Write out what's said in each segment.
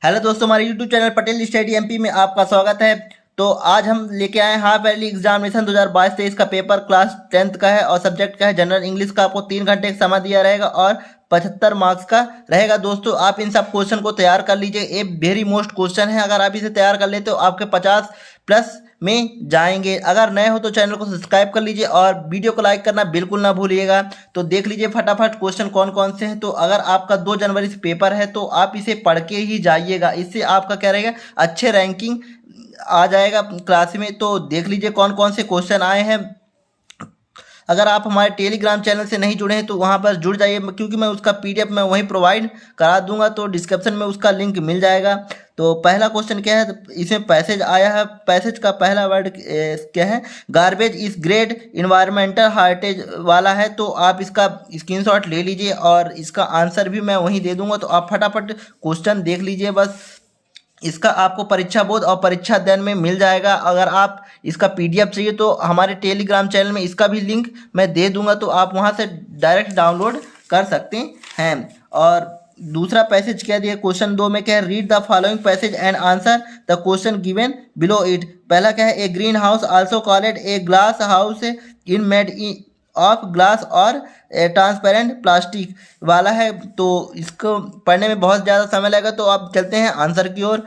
Hello दोस्तों, हमारे YouTube channel Patel study MP में आपका स्वागत है। तो आज हम लेके आए हाफ ईयरली एग्जामिनेशन 2022-23 का पेपर क्लास 10th का है और सब्जेक्ट का है जनरल इंग्लिश का। आपको 3 घंटे का समय दिया रहेगा और 75 मार्क्स का रहेगा। दोस्तों, आप इन सब क्वेश्चन को तैयार कर लीजिए। ये वेरी मोस्ट क्वेश्चन है, अगर आप इसे तैयार कर लेते हो आपके 50 प्लस में जाएंगे। अगर नए हो तो चैनल को सब्सक्राइब कर लीजिए और वीडियो को लाइक करना बिल्कुल ना भूलिएगा। तो देख लीजिए फटाफट क्वेश्चन कौन कौन से हैं। तो अगर आपका 2 जनवरी से पेपर है तो आप इसे पढ़ के ही जाइएगा, इससे आपका क्या रहेगा, अच्छे रैंकिंग आ जाएगा क्लास में। तो देख लीजिए कौन कौन से क्वेश्चन आए हैं। अगर आप हमारे टेलीग्राम चैनल से नहीं जुड़े हैं तो वहाँ पर जुड़ जाइए, क्योंकि मैं उसका पीडीएफ मैं वहीं प्रोवाइड करा दूंगा, तो डिस्क्रिप्शन में उसका लिंक मिल जाएगा। तो पहला क्वेश्चन क्या है, इसमें पैसेज आया है। पैसेज का पहला वर्ड क्या है, गार्बेज इज ग्रेट इन्वायरमेंटल हार्टेज वाला है। तो आप इसका स्क्रीनशॉट ले लीजिए और इसका आंसर भी मैं वहीं दे दूंगा। तो आप फटाफट क्वेश्चन देख लीजिए बस। इसका आपको परीक्षा बोध और परीक्षा अध्ययन में मिल जाएगा। अगर आप इसका पीडीएफ चाहिए तो हमारे टेलीग्राम चैनल में इसका भी लिंक मैं दे दूंगा, तो आप वहां से डायरेक्ट डाउनलोड कर सकते हैं। और दूसरा पैसेज क्या दिया, क्वेश्चन 2 में क्या है, read the following passage and answer the question given below it. पहला क्या है, a greenhouse also called a glasshouse in made of glass or transparent plastic वाला है। तो इसको पढ़ने में बहुत ज़्यादा समय लगेगा, तो आप चलते हैं आंसर की ओर।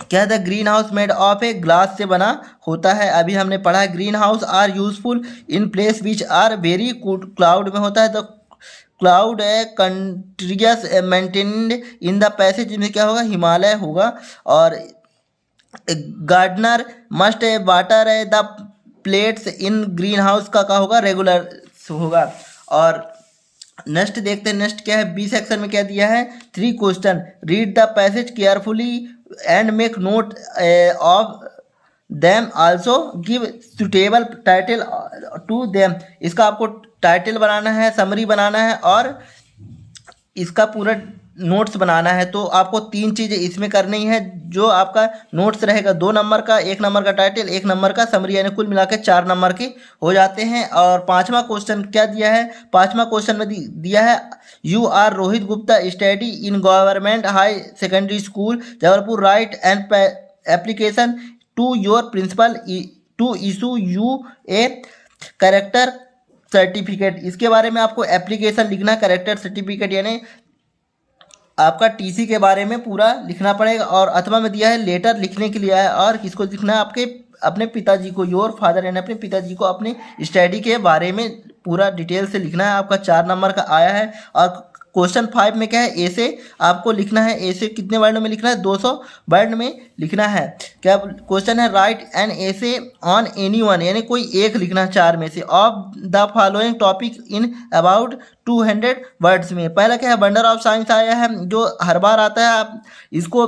क्या था, green house made of a glass से बना होता है। अभी हमने पढ़ा है green house are useful in place which are very cloud में होता है। तो क्लाउड है countries maintained in the passage में क्या होगा, हिमालय होगा। और gardener must water the plates in green house का क्या होगा, रेगुलर होगा। और नेक्स्ट देखते हैं, नेक्स्ट क्या है, बी सेक्शन में क्या दिया है, 3 question, read the passage carefully and make note of them also give suitable title to them. इसका आपको टाइटल बनाना है, समरी बनाना है और इसका पूरा नोट्स बनाना है। तो आपको 3 चीज़ें इसमें करनी है। जो आपका नोट्स रहेगा 2 नंबर का, 1 नंबर का टाइटल, 1 नंबर का समरी, यानी कुल मिला के 4 नंबर के हो जाते हैं। और 5वां क्वेश्चन क्या दिया है, 5वां क्वेश्चन में दिया है, you are Rohit Gupta study in government high secondary school Jabalpur, write and application to your principal to issue you a character certificate. इसके बारे में आपको एप्लीकेशन लिखना, करेक्टर सर्टिफिकेट यानी आपका टीसी के बारे में पूरा लिखना पड़ेगा। और अथवा में दिया है लेटर लिखने के लिए है, और किसको लिखना है, आपके अपने पिताजी को, योर फादर यानी अपने पिताजी को अपने स्टडी के बारे में पूरा डिटेल से लिखना है। आपका 4 नंबर का आया है। और क्वेश्चन 5 में क्या है, ए से आपको लिखना है। ए से कितने वर्ड में लिखना है, 200 वर्ड में लिखना है। क्या क्वेश्चन है, right an essay on any one, यानी कोई एक लिखना है 4 में से, of the following topic in about 200 words में। पहला क्या है, वंडर ऑफ साइंस आया है, जो हर बार आता है। आप इसको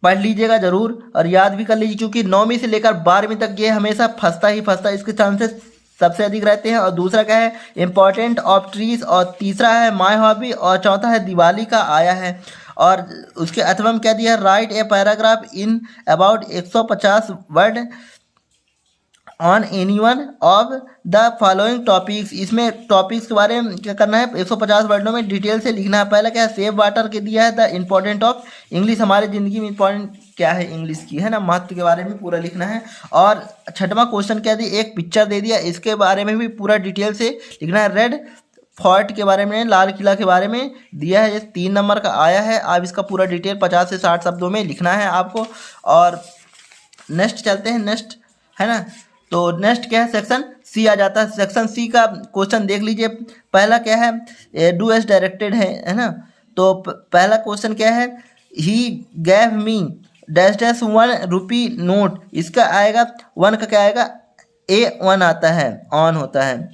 पढ़ लीजिएगा जरूर और याद भी कर लीजिए, क्योंकि 9वीं से लेकर 12वीं तक ये हमेशा फंसता ही फंसता, इसके चांसेस सबसे अधिक रहते हैं। और दूसरा क्या है, इम्पोर्टेंट ऑफ ट्रीज, और तीसरा है माय हॉबी, और चौथा है दिवाली का आया है। और उसके अथवा में क्या दिया है, right a paragraph in about 150 word on any one of the following topics. इसमें टॉपिक्स के बारे में क्या करना है, 150 वर्डों में डिटेल से लिखना है। पहला क्या है, सेव वाटर के दिया है, द इम्पोर्टेंट ऑफ इंग्लिश, हमारी ज़िंदगी में इंपॉर्टेंट क्या है इंग्लिश की, है ना, महत्व के बारे में पूरा लिखना है। और 6वां क्वेश्चन क्या दिया, एक पिक्चर दे दिया, इसके बारे में भी पूरा डिटेल से लिखना है। रेड फोर्ट के बारे में, लाल किला के बारे में दिया है, ये 3 नंबर का आया है। आप इसका पूरा डिटेल 50 से 60 शब्दों में लिखना है आपको। और नेक्स्ट चलते हैं, नेक्स्ट है ना, तो नेक्स्ट क्या है, सेक्शन सी आ जाता है। सेक्शन सी का क्वेश्चन देख लीजिए। पहला क्या है, डू एज डायरेक्टेड है ना। तो पहला क्वेश्चन क्या है, he gave me dash dash 1 rupee note. इसका आएगा 1 का क्या आएगा, ए 1 आता है, ऑन होता है,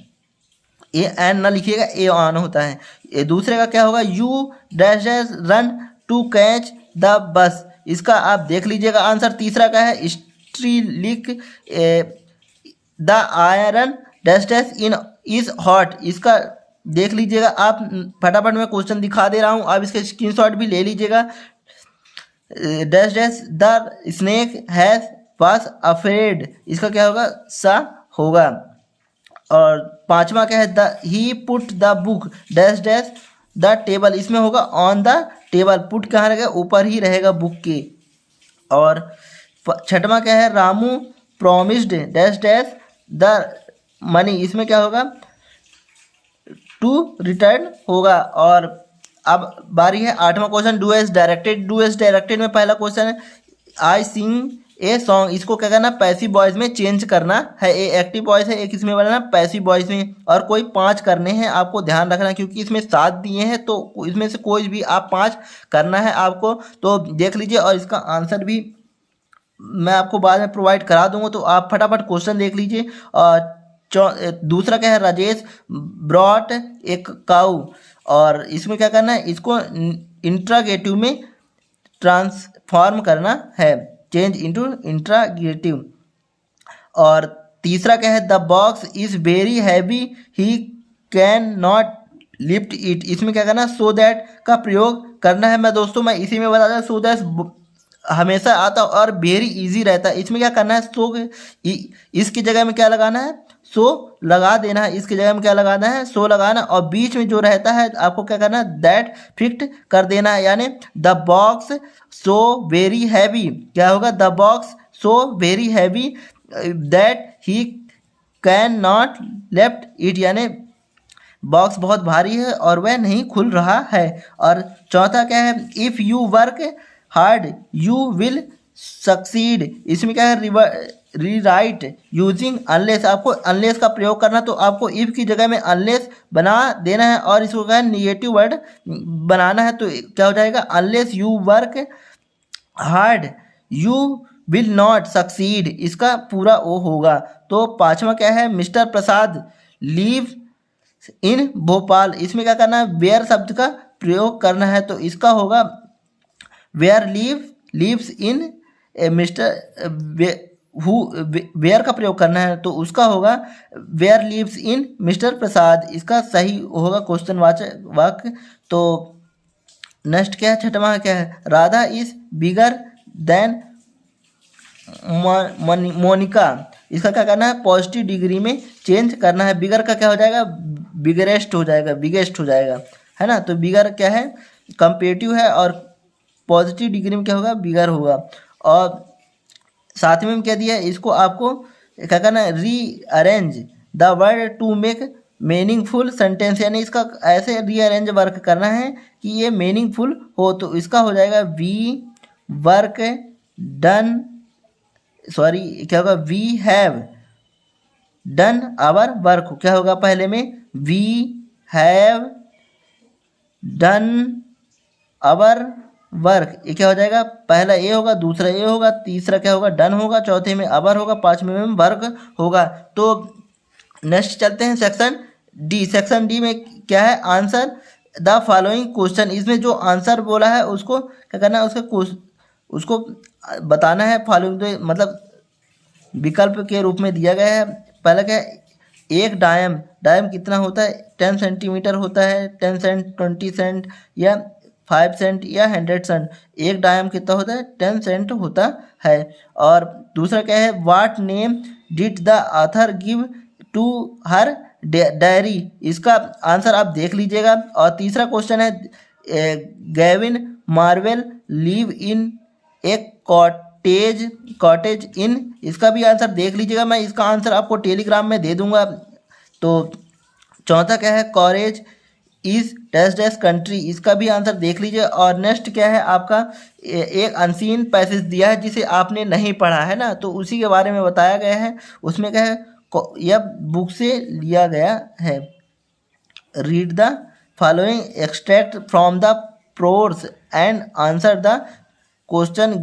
ए एन ना लिखिएगा, ए ऑन होता है। ये दूसरे का क्या होगा, you dash dash run to catch the bus. इसका आप देख लीजिएगा आंसर। तीसरा का है, strike the iron dash dash in is hot. इसका देख लीजिएगा आप, फटाफट मैं क्वेश्चन दिखा दे रहा हूँ, आप इसके स्क्रीनशॉट भी ले लीजिएगा। Dash dash the snake has was afraid, इसका क्या होगा, सा होगा। और 5वां क्या है, the he put the book dash dash the table, इसमें होगा ऑन द टेबल, पुट कहाँ रहेगा, ऊपर ही रहेगा बुक के। और छठवां क्या है, Ramu promised dash dash the money, इसमें क्या होगा, टू रिटर्न होगा। और अब बारी है आठवां question, do as directed. Do as directed में पहला क्वेश्चन है आई सिंग ए सॉन्ग, इसको क्या करना, पैसिव वॉइस में चेंज करना है। ए एक्टिव वॉइस है, एक इसमें बनाना पैसिव वॉइस में, और कोई 5 करने हैं आपको, ध्यान रखना, क्योंकि इसमें 7 दिए हैं तो इसमें से कोई भी आप 5 करना है आपको। तो देख लीजिए, और इसका आंसर भी मैं आपको बाद में प्रोवाइड करा दूंगा, तो आप फटाफट क्वेश्चन देख लीजिए। और दूसरा क्या है, राजेश ब्रॉट एक काऊ, और इसमें क्या करना है, इसको इंट्रागेटिव में ट्रांसफॉर्म करना है, चेंज इनटू इंट्रागेटिव। और तीसरा क्या है, the box is very heavy he can not lift it, इसमें क्या करना, सो दैट का प्रयोग करना है। मैं दोस्तों मैं इसी में बता दूं, सो दैट हमेशा आता और वेरी इजी रहता है। इसमें क्या करना है, सो इसकी जगह में क्या लगाना है, सो लगा देना है, इसकी जगह में क्या लगाना है, सो लगाना, और बीच में जो रहता है आपको क्या करना है, दैट फिक्ट कर देना है। यानी the box so very heavy, क्या होगा, the box so very heavy that he can not left it, यानी बॉक्स बहुत भारी है और वह नहीं खुल रहा है। और चौथा क्या है, if you work hard you will succeed, इसमें क्या है, रीराइट यूजिंग अनलेस, आपको अनलेस का प्रयोग करना, तो आपको इफ की जगह में अनलेस बना देना है, और इसको क्या है, निगेटिव वर्ड बनाना है। तो क्या हो जाएगा, unless you work hard you will not succeed, इसका पूरा ओ होगा। तो पांचवा क्या है, मिस्टर प्रसाद लीव इन भोपाल, इसमें क्या करना है, वेयर शब्द का प्रयोग करना है, तो इसका होगा where leaves in mister who, where का प्रयोग करना है, तो उसका होगा where leaves in mister Prasad, इसका सही होगा क्वेश्चन वाचक वाक्य। तो नेक्स्ट क्या है, छठवां क्या है, Radha is bigger than Monica, इसका क्या करना है, पॉजिटिव डिग्री में चेंज करना है। बिगर का क्या हो जाएगा, बिगेस्ट हो जाएगा, बिगेस्ट हो जाएगा, है ना। तो बिगर क्या है, कंपेरेटिव है, और पॉजिटिव डिग्री में क्या होगा, बिगर होगा। और सातवें में क्या दिया है, इसको आपको क्या करना है, rearrange the word to make meaningful sentence, यानी इसका ऐसे रीअरेंज वर्क करना है कि ये मीनिंगफुल हो। तो इसका हो जाएगा वी वर्क डन, सॉरी क्या होगा, we have done our work, क्या होगा, पहले में we have done our work, ये क्या हो जाएगा, पहला ए होगा, दूसरा ए होगा, तीसरा क्या होगा, डन होगा, चौथे में अवर होगा, पांचवें में वर्क होगा। तो नेक्स्ट चलते हैं सेक्शन डी। सेक्शन डी में क्या है, आंसर द फॉलोइंग क्वेश्चन, इसमें जो आंसर बोला है उसको क्या करना है, उसको बताना है। फॉलोइंग तो मतलब विकल्प के रूप में दिया गया है। पहला क्या है, एक डायम कितना होता है, 10 सेंटीमीटर होता है, 10 सेंट, 20 सेंट या 5 सेंट या 100 सेंट। एक डायम कितना होता है, 10 सेंट होता है। और दूसरा क्या है, what name did the author give to her diary, इसका आंसर आप देख लीजिएगा। और तीसरा क्वेश्चन है, गैविन मार्वेल लिव इन एक कॉटेज इन, इसका भी आंसर देख लीजिएगा, मैं इसका आंसर आपको टेलीग्राम में दे दूंगा। तो चौथा क्या है, कॉरेज इज डैश डैश कंट्री, इसका भी आंसर देख लीजिए। और नेक्स्ट क्या है आपका, एक अनसीन पैसेज दिया है जिसे आपने नहीं पढ़ा है ना, तो उसी के बारे में बताया गया है। उसमें क्या है, यह बुक से लिया गया है। Read the following extract from the prose and answer the question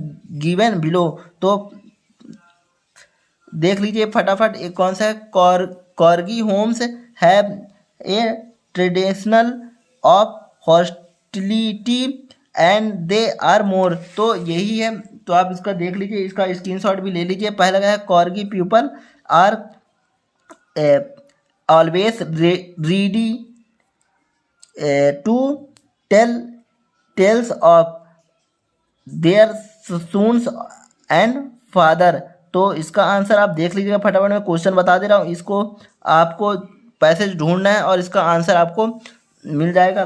given below. तो देख लीजिए फटाफट, एक कौन सा है, Coorgi homes have a traditional of hostility and they are more, तो यही है। तो आप इसका देख लीजिए, इसका स्क्रीनशॉट भी ले लीजिए। पहला क्या है, Coorgi people are always ready to tells of their sons and father. तो इसका आंसर आप देख लीजिएगा फटाफट, मैं क्वेश्चन बता दे रहा हूँ, इसको आपको पैसेज ढूंढना है और इसका आंसर आपको मिल जाएगा।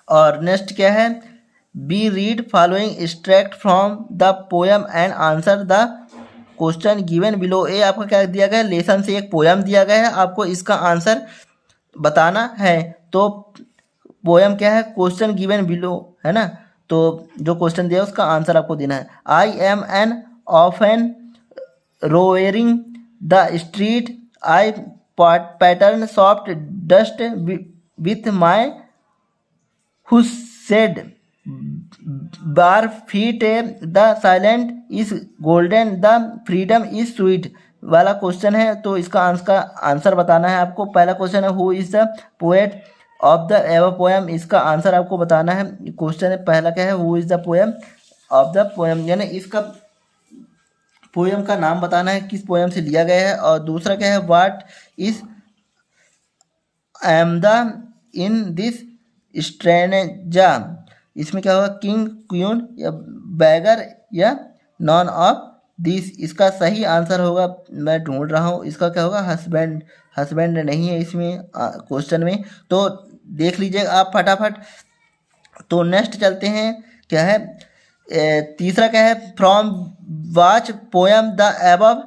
और नेक्स्ट क्या है, B read following extract from the poem and answer the question given below. ये आपको क्या दिया गया है, लेसन से एक पोएम दिया गया है, आपको इसका आंसर बताना है। तो पोएम क्या है, क्वेश्चन गिवन बिलो है ना, तो जो क्वेश्चन दिया उसका आंसर आपको देना है। I am an of an roaring the street, I pattern soft dust with my who said bar feet the silent is golden the freedom is sweet वाला क्वेश्चन है। तो इसका आंसर बताना है आपको। पहला क्वेश्चन है who is the poet of the ever poem, इसका आंसर आपको बताना है। क्वेश्चन है पहला क्या है, who is the poem of the poem, यानी इसका पोएम का नाम बताना है, किस पोएम से लिया गया है। और दूसरा क्या है, what is am the in this stanza, इसमें क्या होगा, किंग क्वीन या बैगर या नॉन ऑफ दिस, इसका सही आंसर होगा, मैं ढूंढ रहा हूँ, इसका क्या होगा, हस्बैंड। हस्बैंड नहीं है इसमें क्वेश्चन में, तो देख लीजिए आप फटाफट। तो नेक्स्ट चलते हैं, क्या है तीसरा क्या है, from watch poem the above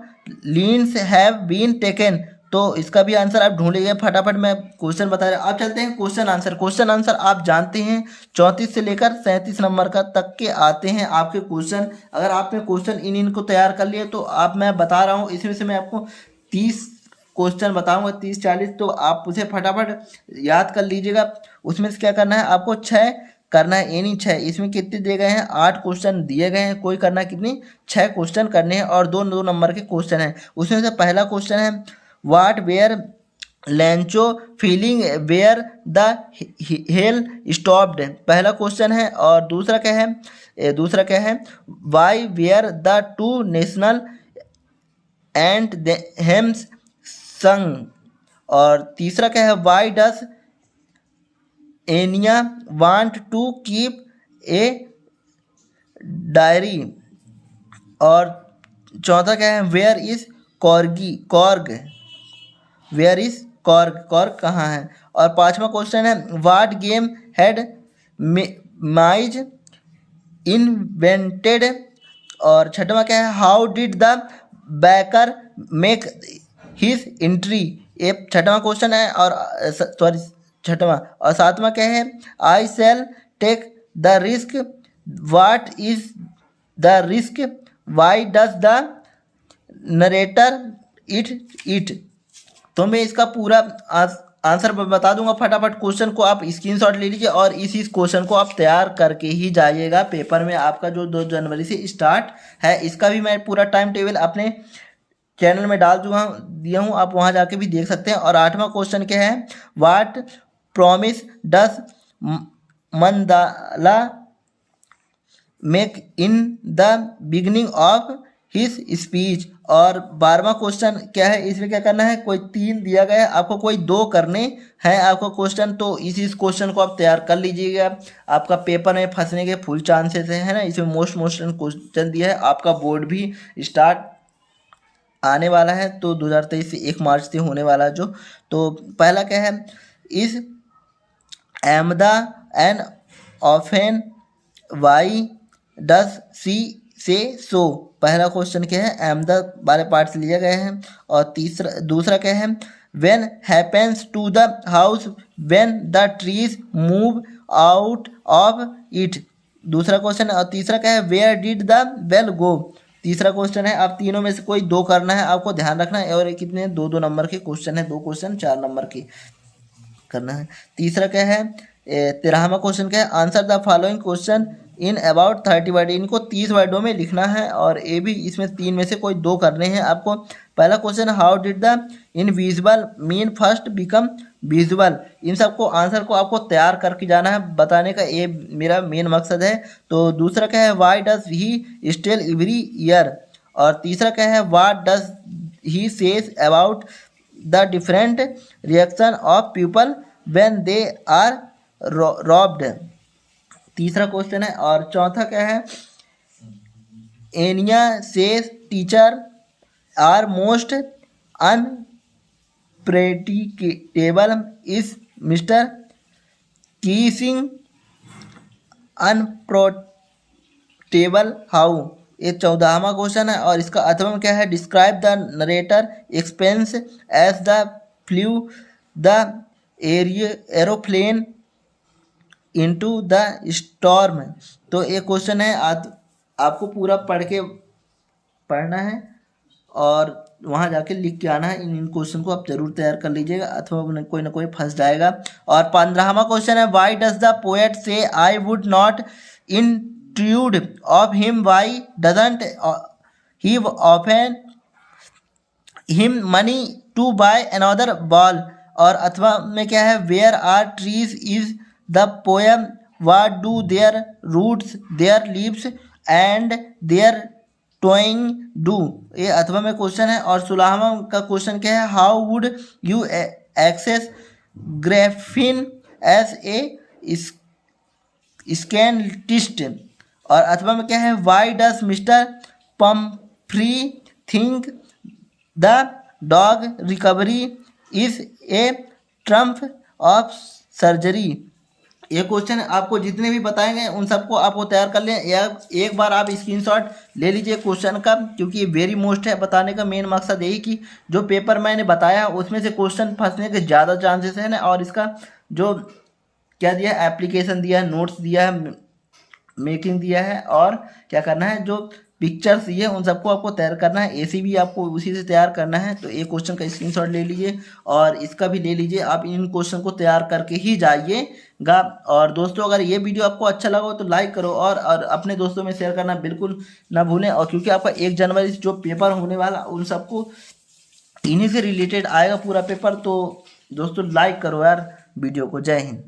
lines have been taken, तो इसका भी आंसर आप ढूंढ लीजिए फटाफट, मैं क्वेश्चन बता रहा हूँ। आप चलते हैं क्वेश्चन आंसर। क्वेश्चन आंसर आप जानते हैं 34 से लेकर 37 नंबर का तक के आते हैं आपके क्वेश्चन। अगर आपने क्वेश्चन इनको तैयार कर लिए तो आप, मैं बता रहा हूँ, इसमें से मैं आपको 30 क्वेश्चन बताऊंगा, 30-40, तो आप उसे फटाफट याद कर लीजिएगा। उसमें से क्या करना है, आपको 6 करना है, ये नहीं 6, इसमें कितने दिए गए हैं, 8 क्वेश्चन दिए गए हैं, कोई करना कितनी 6 क्वेश्चन करने हैं, और 2 नंबर के क्वेश्चन हैं। उसमें से पहला क्वेश्चन है what were Lencho feeling where the hail stopped, पहला क्वेश्चन है। और दूसरा क्या है why were the two national anthems sung, और तीसरा क्या है why does Anne want to keep a diary, और चौथा क्या है where is Coorg, where is Coorg कहाँ है। और पांचवा क्वेश्चन है what game had Mij invented, और छठवां क्या है how did the baker make his entry, ये छठवां क्वेश्चन है। और सॉरी छठवां। और सातवां क्या है I shall take the risk, what is the risk, why does the narrator it. तो मैं इसका पूरा आंसर बता दूंगा फटाफट। क्वेश्चन को आप स्क्रीनशॉट ले लीजिए और इसी क्वेश्चन को आप तैयार करके ही जाइएगा पेपर में, आपका जो 2 जनवरी से स्टार्ट है। इसका भी मैं पूरा टाइम टेबल अपने चैनल में डाल दिया हूँ, आप वहाँ जाके भी देख सकते हैं। और 8वां क्वेश्चन क्या है what promise does Mandela make in the beginning of his speech, और 12वां क्वेश्चन क्या है, इसमें क्या करना है, कोई 3 दिया गया है आपको, कोई 2 करने हैं आपको क्वेश्चन, तो इसी क्वेश्चन को आप तैयार कर लीजिएगा। आपका पेपर में फंसने के फुल चांसेस है ना, इसमें मोस्ट क्वेश्चन दिया है। आपका बोर्ड भी स्टार्ट आने वाला है, तो 2023 से 1 मार्च से होने वाला है जो। तो पहला क्या है इस एमदा एन ऑफेन वाई डस सी से सो, पहला क्वेश्चन क्या है अहमद वाले पार्ट से लिया गया है। और दूसरा क्या है when happens to the house when the trees move out of it, दूसरा क्वेश्चन है। और तीसरा क्या है where did the bell go, तीसरा क्वेश्चन है। आप तीनों में से कोई 2 करना है, आपको ध्यान रखना है। और कितने 2 नंबर के क्वेश्चन है, 2 क्वेश्चन 4 नंबर के करना है। तीसरा क्या है 13वां क्वेश्चन क्या है answer the following question in about 30 word, इनको 30 वर्डों में लिखना है। और ये भी इसमें 3 में से कोई 2 करने हैं आपको। पहला question how did the invisible man first become visual, इन सबको आंसर को आपको तैयार करके जाना है, बताने का ये मेरा मेन मकसद है। तो दूसरा क्या है why does he steal every year, और तीसरा क्या है what does he says about the different reaction of people when they are robbed, तीसरा क्वेश्चन है। और चौथा क्या है Anne says teacher are most unpredictable is mister Keesing unpredictable how, ये 14वां क्वेश्चन है। और इसका अथवा क्या है, describe the narrator experience as the flew the aeroplane into the storm. तो ये क्वेश्चन है, आपको पूरा पढ़ना है और वहाँ जाके लिख के आना है। इन क्वेश्चन को आप जरूर तैयार कर लीजिएगा, अथवा कोई ना कोई फंस जाएगा। और 15वां क्वेश्चन है, why does the poet say I would not intrude of him, why doesn't he often him money to buy another ball. और अथवा में क्या है, where are trees is the poem, what do their roots their leaves and their toeing do, ये अथवा में question है। और 16वां का क्वेश्चन क्या है, how would you access Griffin as a scientist. और अथवा में क्या है, why does mister Pumphrey think the dog recovery is a triumph of surgery. ये क्वेश्चन आपको जितने भी बताए गए उन सबको आपको तैयार कर लें। एक बार आप स्क्रीनशॉट ले लीजिए क्वेश्चन का, क्योंकि ये वेरी मोस्ट है। बताने का मेन मकसद यही कि जो पेपर मैंने बताया उसमें से क्वेश्चन फंसने के ज़्यादा चांसेस हैं ना। और इसका जो क्या दिया है, एप्लीकेशन दिया है, नोट्स दिया है, मेकिंग दिया है, और क्या करना है, जो पिक्चर्स ये उन सबको आपको तैयार करना है। एसी भी आपको उसी से तैयार करना है। तो एक क्वेश्चन का स्क्रीनशॉट ले लीजिए और इसका भी ले लीजिए। आप इन क्वेश्चन को तैयार करके ही जाइएगा। और दोस्तों, अगर ये वीडियो आपको अच्छा लगा हो तो लाइक करो और अपने दोस्तों में शेयर करना बिल्कुल ना भूलें। और क्योंकि आपका 1 जनवरी से जो पेपर होने वाला उन सबको इन्हीं से रिलेटेड आएगा पूरा पेपर। तो दोस्तों लाइक करो यार वीडियो को। जय हिंद।